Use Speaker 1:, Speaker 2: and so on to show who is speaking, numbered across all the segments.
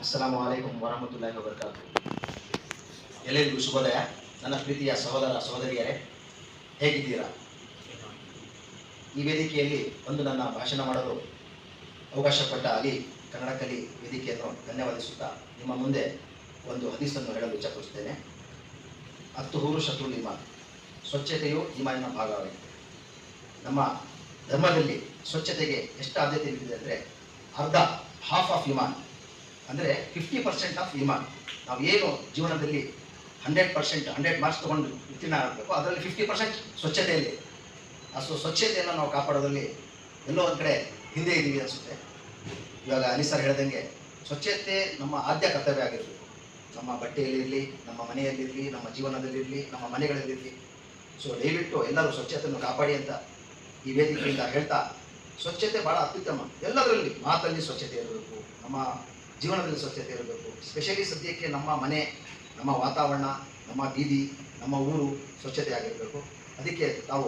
Speaker 1: ಅಸ್ಸಲಾಮು ಅಲೈಕುಂ ವರಹಮತುಲ್ಲಾಹಿ ವಬರಕಾತು. ಎಲ್ಲರಿಗೂ ಶುಭೋದಯ. ನನ್ನ ಪ್ರೀತಿಯ ಸಹೋದರ ಸಹೋದರಿಯರೇ, ಹೇಗಿದ್ದೀರಾ? ಈ ವೇದಿಕೆಯಲ್ಲಿ ಒಂದು ನನ್ನ ಭಾಷಣ ಮಾಡಲು ಅವಕಾಶ ಕೊಟ್ಟ ಅಲಿ ಕನ್ನಡ ಕಲಿ ವೇದಿಕೆಯನ್ನು ಧನ್ಯವಾದಿಸುತ್ತಾ ನಿಮ್ಮ ಮುಂದೆ ಒಂದು ಹದೀಸನ್ನು ಹೇಳಲು ಇಚ್ಛಪಡಿಸುತ್ತೇನೆ. ಅತ್ತುಹೂರು ಶತ್ರುಲ್ ಈಮಾನ್, ಸ್ವಚ್ಛತೆಯು ಈಮಾನಿನ ಭಾಗವಾಗಿದೆ. ನಮ್ಮ ಧರ್ಮದಲ್ಲಿ ಸ್ವಚ್ಛತೆಗೆ ಎಷ್ಟು ಆದ್ಯತೆ ನೀಡಿದೆ ಅಂದರೆ ಹಾಫ್ ಆಫ್ ಈಮಾನ್, ಅಂದರೆ 50% ಆಫ್ ಈಮಾನ್. ನಾವು ಏನು ಜೀವನದಲ್ಲಿ 100% ಮಾರ್ಕ್ಸ್ ತೊಗೊಂಡು ಉತ್ತೀರ್ಣ ಆಗಬೇಕು, ಅದರಲ್ಲಿ 50% ಸ್ವಚ್ಛತೆಯಲ್ಲಿ. ಆ ಸ್ವಚ್ಛತೆಯನ್ನು ನಾವು ಕಾಪಾಡೋದ್ರಲ್ಲಿ ಎಲ್ಲೋ ಒಂದು ಕಡೆ ಹಿಂದೆ ಇದ್ದೀವಿ ಅನಿಸುತ್ತೆ. ಇವಾಗ ಅಲಿ ಸರ್ ಹೇಳ್ದಂಗೆ ಸ್ವಚ್ಛತೆ ನಮ್ಮ ಆದ್ಯ ಕರ್ತವ್ಯ ಆಗಿರಬೇಕು. ನಮ್ಮ ಬಟ್ಟೆಯಲ್ಲಿರಲಿ, ನಮ್ಮ ಮನೆಯಲ್ಲಿರಲಿ, ನಮ್ಮ ಜೀವನದಲ್ಲಿರಲಿ, ನಮ್ಮ ಮನೆಗಳಲ್ಲಿರಲಿ. ಸೊ ದಯವಿಟ್ಟು ಎಲ್ಲರೂ ಸ್ವಚ್ಛತೆಯನ್ನು ಕಾಪಾಡಿ ಅಂತ ಈ ವೇದಿಕೆಯಿಂದ ಹೇಳ್ತಾ, ಸ್ವಚ್ಛತೆ ಭಾಳ ಅತ್ಯುತ್ತಮ. ಎಲ್ಲದರಲ್ಲಿ ಮಾತಲ್ಲಿ ಸ್ವಚ್ಛತೆ ಇರಬೇಕು, ನಮ್ಮ ಜೀವನದಲ್ಲಿ ಸ್ವಚ್ಛತೆ ಇರಬೇಕು. ಸ್ಪೆಷಲಿ ಸದ್ಯಕ್ಕೆ ನಮ್ಮ ಮನೆ, ನಮ್ಮ ವಾತಾವರಣ, ನಮ್ಮ ಬೀದಿ, ನಮ್ಮ ಊರು ಸ್ವಚ್ಛತೆ ಆಗಿರಬೇಕು. ಅದಕ್ಕೆ ತಾವು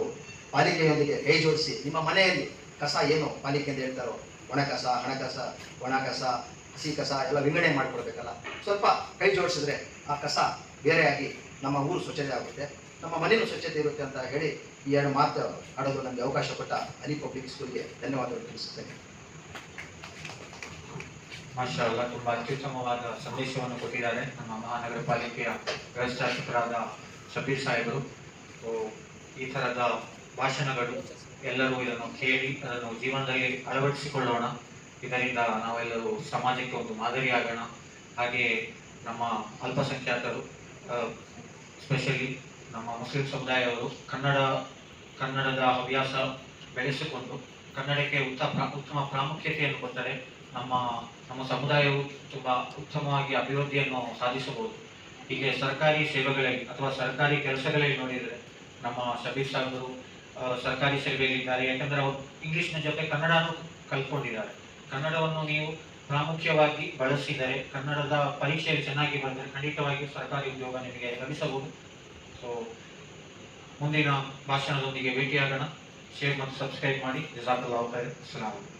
Speaker 1: ಪಾಲಿಕೆಯೊಂದಿಗೆ ಕೈ ಜೋಡಿಸಿ ನಿಮ್ಮ ಮನೆಯಲ್ಲಿ ಕಸ ಏನು ಪಾಲಿಕೆ ಅಂತ ಹೇಳ್ತಾರೋ, ಒಣ ಕಸ, ಹಣ ಕಸ, ಒಣ ಕಸ, ಹಸಿ ಕಸ ಎಲ್ಲ ವಿಂಗಡಣೆ ಮಾಡಿಕೊಡ್ಬೇಕಲ್ಲ. ಸ್ವಲ್ಪ ಕೈ ಜೋಡಿಸಿದ್ರೆ ಆ ಕಸ ಬೇರೆಯಾಗಿ ನಮ್ಮ ಊರು ಸ್ವಚ್ಛತೆ ಆಗುತ್ತೆ, ನಮ್ಮ ಮನೆಯೂ ಸ್ವಚ್ಛತೆ ಇರುತ್ತೆ ಅಂತ ಹೇಳಿ ಈ ಎರಡು ಮಾತು ಆಡೋದು ನನಗೆ ಅವಕಾಶ ಕೊಟ್ಟ ಅಲಿ ಪಬ್ಲಿಕ್ ಸ್ಕೂಲ್ಗೆ ಧನ್ಯವಾದಗಳು ತಿಳಿಸುತ್ತೇನೆ.
Speaker 2: ಮಾಷಾ ಅಲ್ಲಾ, ತುಂಬ ಅತ್ಯುತ್ತಮವಾದ ಸಂದೇಶವನ್ನು ಕೊಟ್ಟಿದ್ದಾರೆ ನಮ್ಮ ಮಹಾನಗರ ಪಾಲಿಕೆಯ ವ್ಯವಸ್ಥಾಪಕರಾದ ಶಬೀರ್ ಸಾಹೇಬರು. ಈ ಥರದ ಭಾಷಣಗಳು ಎಲ್ಲರೂ ಇದನ್ನು ಕೇಳಿ ಅದನ್ನು ಜೀವನದಲ್ಲಿ ಅಳವಡಿಸಿಕೊಳ್ಳೋಣ. ಇದರಿಂದ ನಾವೆಲ್ಲರೂ ಸಮಾಜಕ್ಕೆ ಒಂದು ಮಾದರಿಯಾಗೋಣ. ಹಾಗೆಯೇ ನಮ್ಮ ಅಲ್ಪಸಂಖ್ಯಾತರು, ಸ್ಪೆಷಲಿ ನಮ್ಮ ಮುಸ್ಲಿಂ ಸಮುದಾಯವರು ಕನ್ನಡದ ಹವ್ಯಾಸ ಬೆಳೆಸಿಕೊಂಡು ಕನ್ನಡಕ್ಕೆ ಉತ್ತಮ ಪ್ರಾಮುಖ್ಯತೆಯನ್ನು ಕೊಟ್ಟರೆ ನಮ್ಮ ಸಮುದಾಯವು ತುಂಬ ಉತ್ತಮವಾಗಿ ಅಭಿವೃದ್ಧಿಯನ್ನು ಸಾಧಿಸಬಹುದು. ಹೀಗೆ ಸರ್ಕಾರಿ ಸೇವೆಗಳಲ್ಲಿ ಅಥವಾ ಸರ್ಕಾರಿ ಕೆಲಸಗಳಲ್ಲಿ ನೋಡಿದರೆ ನಮ್ಮ ಶಬೀರ್ ಸಾಹೇಬರು ಸರ್ಕಾರಿ ಸೇವೆಯಲ್ಲಿದ್ದಾರೆ. ಯಾಕಂದರೆ ಅವರು ಇಂಗ್ಲೀಷ್ನ ಜೊತೆ ಕನ್ನಡನೂ ಕಲ್ತ್ಕೊಂಡಿದ್ದಾರೆ. ಕನ್ನಡವನ್ನು ನೀವು ಪ್ರಾಮುಖ್ಯವಾಗಿ ಬಳಸಿದರೆ, ಕನ್ನಡದ ಪರೀಕ್ಷೆಯಲ್ಲಿ ಚೆನ್ನಾಗಿ ಬಂದರೆ ಖಂಡಿತವಾಗಿ ಸರ್ಕಾರಿ ಉದ್ಯೋಗ ನಿಮಗೆ ಲಭಿಸಬಹುದು. ಸೊ ಮುಂದಿನ ಭಾಷಣದೊಂದಿಗೆ ಭೇಟಿಯಾಗೋಣ. ಶೇರ್ ಮತ್ತು ಸಬ್ಸ್ಕ್ರೈಬ್ ಮಾಡಿ. ಜಜಾಕಲ್ಲಾಹು ಖೈರ್. ಅಸ್ಸಲಾಮು ಅಲೈಕುಂ.